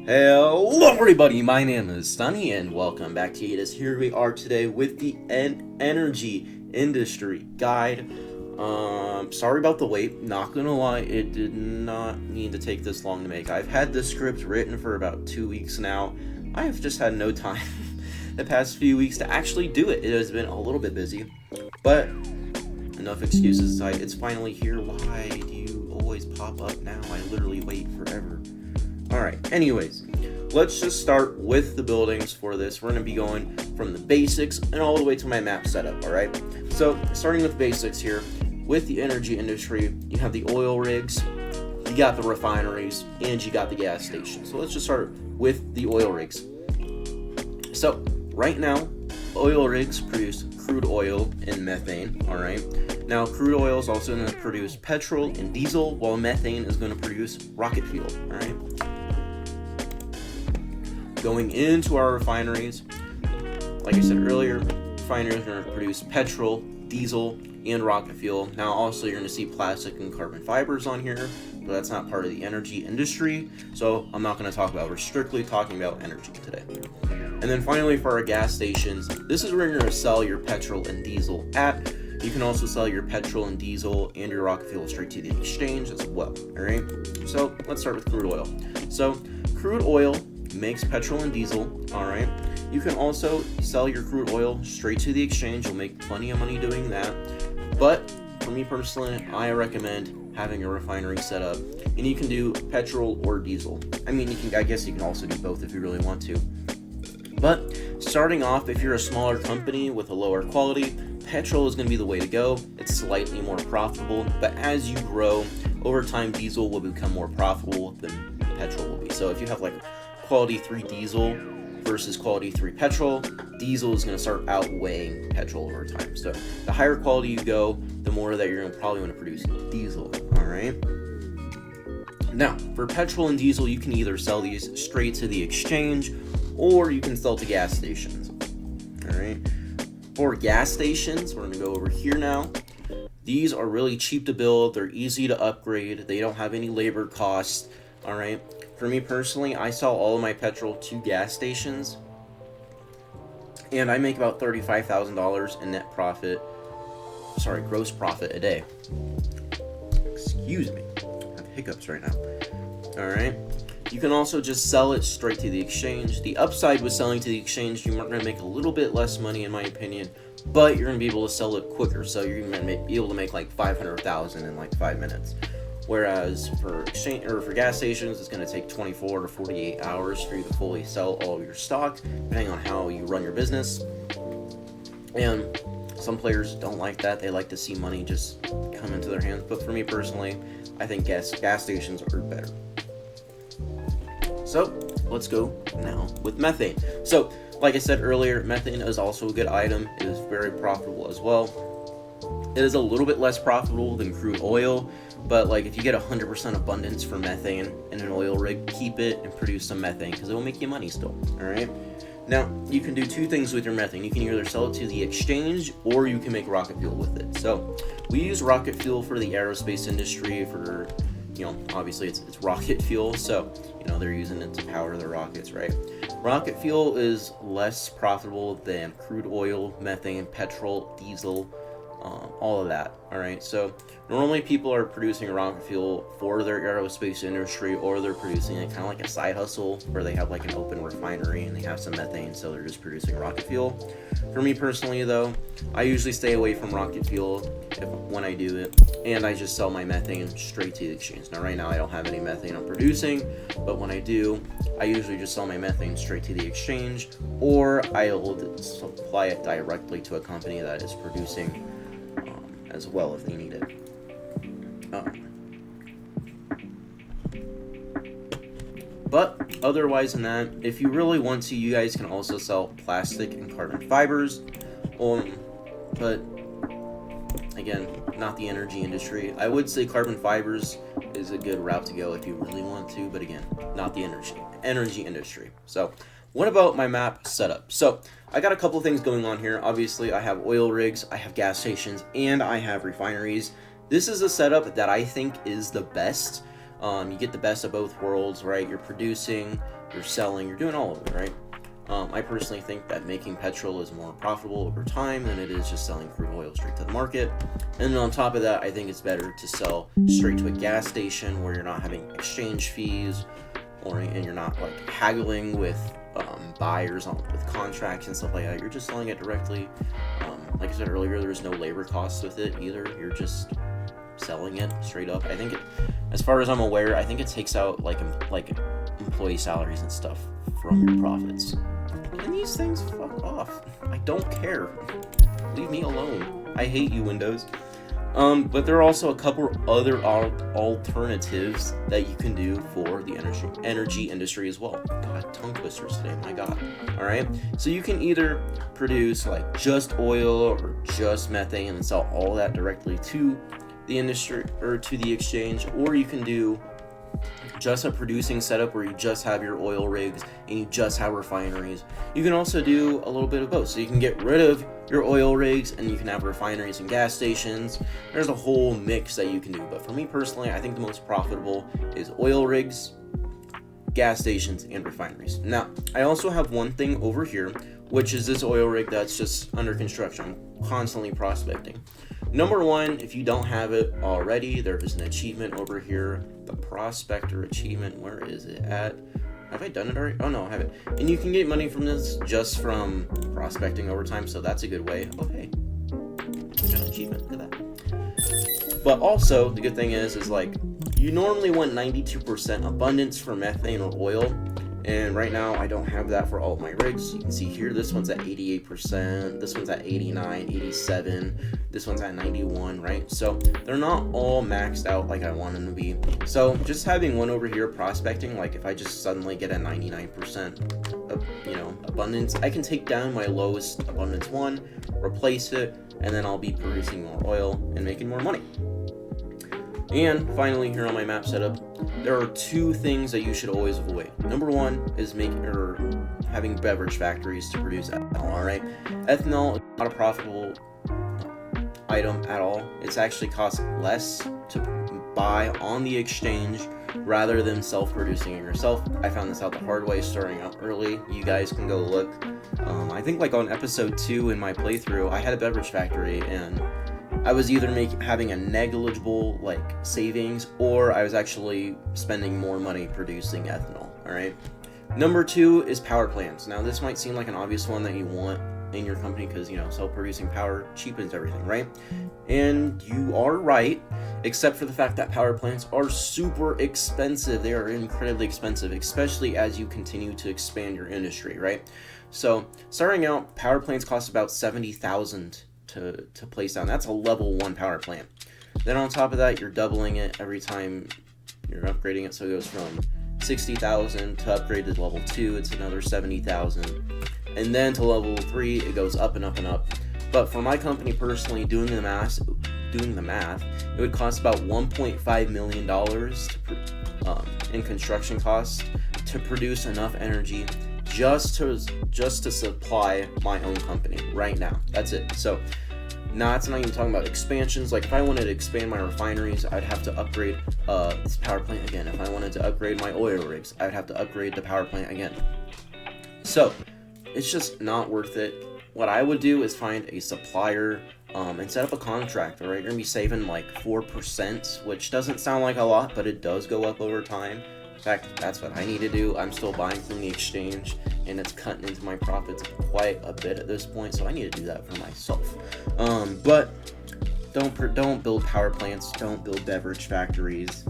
Hello everybody, my name is Sunny and welcome back to Aves. Here we are today with the energy industry guide. Sorry about the wait, not gonna lie, it did not need to take this long to make. I've had this script written for about 2 weeks now. I have just had no time the past few weeks to actually do it. It has been a little bit busy, but enough excuses aside, it's finally here. Why do you always pop up now? I literally wait forever. Alright, anyways, let's just start with the buildings for this. We're going to be going from the basics and all the way to my map setup, alright? So, starting with basics here, with the energy industry, you have the oil rigs, you got the refineries, and you got the gas stations. So let's just start with the oil rigs. So, right now, oil rigs produce crude oil and methane, alright? Now, crude oil is also going to produce petrol and diesel, while methane is going to produce rocket fuel, alright? Going into our refineries, like I said earlier, refineries are going to produce petrol, diesel, and rocket fuel. Now also you're going to see plastic and carbon fibers on here, but that's not part of the energy industry, so I'm not going to talk about. We're strictly talking about energy today. And then finally, for our gas stations, this is where you're going to sell your petrol and diesel at. You can also sell your petrol and diesel and your rocket fuel straight to the exchange as well, alright? So let's start with crude oil. So crude oil makes petrol and diesel, alright? You can also sell your crude oil straight to the exchange. You'll make plenty of money doing that. But for me personally, I recommend having a refinery set up, and you can do petrol or diesel. I guess you can also do both if you really want to. But starting off, if you're a smaller company with a lower quality, petrol is going to be the way to go. It's slightly more profitable, but as you grow over time, diesel will become more profitable than petrol will be. So if you have like quality 3 diesel versus quality 3 petrol, diesel is going to start outweighing petrol over time. So the higher quality you go, the more that you're probably going to produce diesel, alright? Now, for petrol and diesel, you can either sell these straight to the exchange, or you can sell to gas stations, alright? For gas stations, we're going to go over here now. These are really cheap to build, they're easy to upgrade, they don't have any labor costs, alright? For me personally, I sell all of my petrol to gas stations, and I make about $35,000 in gross profit a day. Excuse me, I have hiccups right now. Alright, you can also just sell it straight to the exchange. The upside with selling to the exchange, you're going to make a little bit less money in my opinion, but you're going to be able to sell it quicker, so you're going to be able to make like $500,000 in like 5 minutes. Whereas for exchange or for gas stations, it's going to take 24 to 48 hours for you to fully sell all of your stock, depending on how you run your business. And some players don't like that; they like to see money just come into their hands. But for me personally, I think gas stations are better. So let's go now with methane. So, like I said earlier, methane is also a good item. It is very profitable as well. It is a little bit less profitable than crude oil, but like if you get 100% abundance for methane in an oil rig, keep it and produce some methane because it will make you money still, alright? Now, you can do 2 things with your methane. You can either sell it to the exchange or you can make rocket fuel with it. So, we use rocket fuel for the aerospace industry for, obviously it's rocket fuel, so, they're using it to power their rockets, right? Rocket fuel is less profitable than crude oil, methane, petrol, diesel, all of that, alright? So normally people are producing rocket fuel for their aerospace industry, or they're producing it kind of like a side hustle where they have like an open refinery and they have some methane, so they're just producing rocket fuel. For me personally though, I usually stay away from rocket fuel when I do it, and I just sell my methane straight to the exchange. Now right now I don't have any methane I'm producing, but when I do, I usually just sell my methane straight to the exchange, or I'll supply it directly to a company that is producing as well if they need it. But otherwise than that, if you really want to, you guys can also sell plastic and carbon fibers. But again, not the energy industry. I would say carbon fibers is a good route to go if you really want to, but again, not the energy industry. So what about my map setup? So I got a couple things going on here. Obviously, I have oil rigs, I have gas stations, and I have refineries. This is a setup that I think is the best. You get the best of both worlds, right? You're producing you're selling, you're doing all of it, right? I personally think that making petrol is more profitable over time than it is just selling crude oil straight to the market. And then on top of that, I think it's better to sell straight to a gas station where you're not having exchange fees, and you're not like haggling with buyers with contracts and stuff like that. You're just selling it directly. Like I said earlier, there's no labor costs with it either. You're just selling it straight up. I think as far as I'm aware, I think it takes out like employee salaries and stuff from your profits. And these things, fuck off. I don't care. Leave me alone. I hate you, Windows. But there are also a couple other alternatives that you can do for the energy industry as well. God, tongue twisters today, my God. Alright? So you can either produce like just oil or just methane and sell all that directly to the industry or to the exchange, or you can do just a producing setup where you just have your oil rigs and you just have refineries. You can also do a little bit of both, so you can get rid of your oil rigs and you can have refineries and gas stations. There's a whole mix that you can do, but for me personally, I think the most profitable is oil rigs, gas stations, and refineries. Now, I also have one thing over here, which is this oil rig that's just under construction. I'm constantly prospecting. Number one, if you don't have it already, there is an achievement over here, the Prospector achievement. Where is it at? Have I done it already? Oh no, I haven't. And you can get money from this just from prospecting over time, so that's a good way. Oh hey, got an achievement, look at that. But also, the good thing is like, you normally want 92% abundance for methane or oil. And right now, I don't have that for all of my rigs. You can see here, this one's at 88%, this one's at 89, 87, this one's at 91, right? So they're not all maxed out like I want them to be. So just having one over here prospecting, like if I just suddenly get a 99% of, abundance, I can take down my lowest abundance one, replace it, and then I'll be producing more oil and making more money. And finally, here on my map setup, there are two things that you should always avoid. Number one is having beverage factories to produce ethanol, alright? Ethanol is not a profitable item at all. It's actually costs less to buy on the exchange rather than self-producing it yourself. I found this out the hard way starting out early. You guys can go look. I think like on episode 2 in my playthrough, I had a beverage factory and I was either having a negligible savings, or I was actually spending more money producing ethanol. All right. Number 2 is power plants. Now this might seem like an obvious one that you want in your company because self-producing power cheapens everything, right? And you are right, except for the fact that power plants are super expensive. They are incredibly expensive, especially as you continue to expand your industry, right? So starting out, power plants cost about $70,000 to place down. That's a level 1 power plant. Then on top of that, you're doubling it every time you're upgrading it, so it goes from 60,000 to upgrade to level 2, it's another 70,000, and then to level 3 it goes up and up and up. But for my company personally, doing the math, it would cost about $1.5 million in construction costs to produce enough energy just to supply my own company right now. That's it. So now it's not even talking about expansions. Like if I wanted to expand my refineries, I'd have to upgrade this power plant again. If I wanted to upgrade my oil rigs, I'd have to upgrade the power plant again. So it's just not worth it. What I would do is find a supplier and set up a contract. All right, you're gonna be saving like 4%, which doesn't sound like a lot, but it does go up over time. In fact, that's what I need to do. I'm still buying from the exchange, and it's cutting into my profits quite a bit at this point, so I need to do that for myself. But don't build power plants, don't build beverage factories,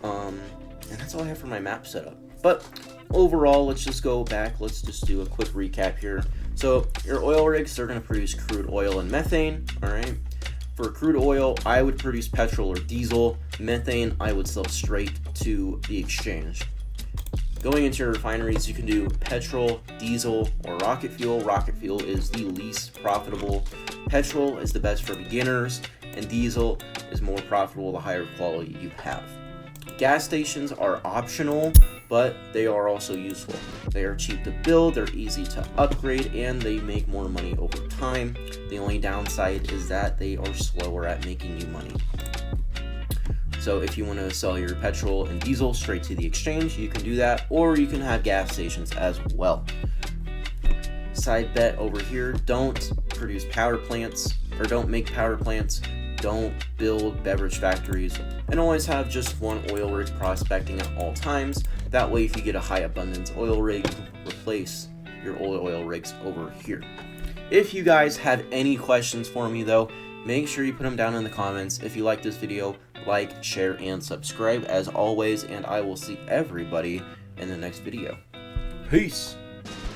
and that's all I have for my map setup. But overall, let's just go back. Let's just do a quick recap here. So your oil rigs, they're going to produce crude oil and methane. All right. For crude oil, I would produce petrol or diesel. Methane, I would sell straight to the exchange. Going into your refineries, you can do petrol, diesel, or rocket fuel. Rocket fuel is the least profitable. Petrol is the best for beginners, and diesel is more profitable the higher quality you have. Gas stations are optional, but they are also useful. They are cheap to build, they're easy to upgrade, and they make more money over time. The only downside is that they are slower at making you money. So if you want to sell your petrol and diesel straight to the exchange, you can do that, or you can have gas stations as well. Side bet over here, don't produce power plants, or don't make power plants, don't build beverage factories, and always have just one oil rig prospecting at all times. That way, if you get a high abundance oil rig, replace your oil rigs over here. If you guys have any questions for me though, make sure you put them down in the comments. If you like this video, like, share, and subscribe as always, and I will see everybody in the next video. Peace!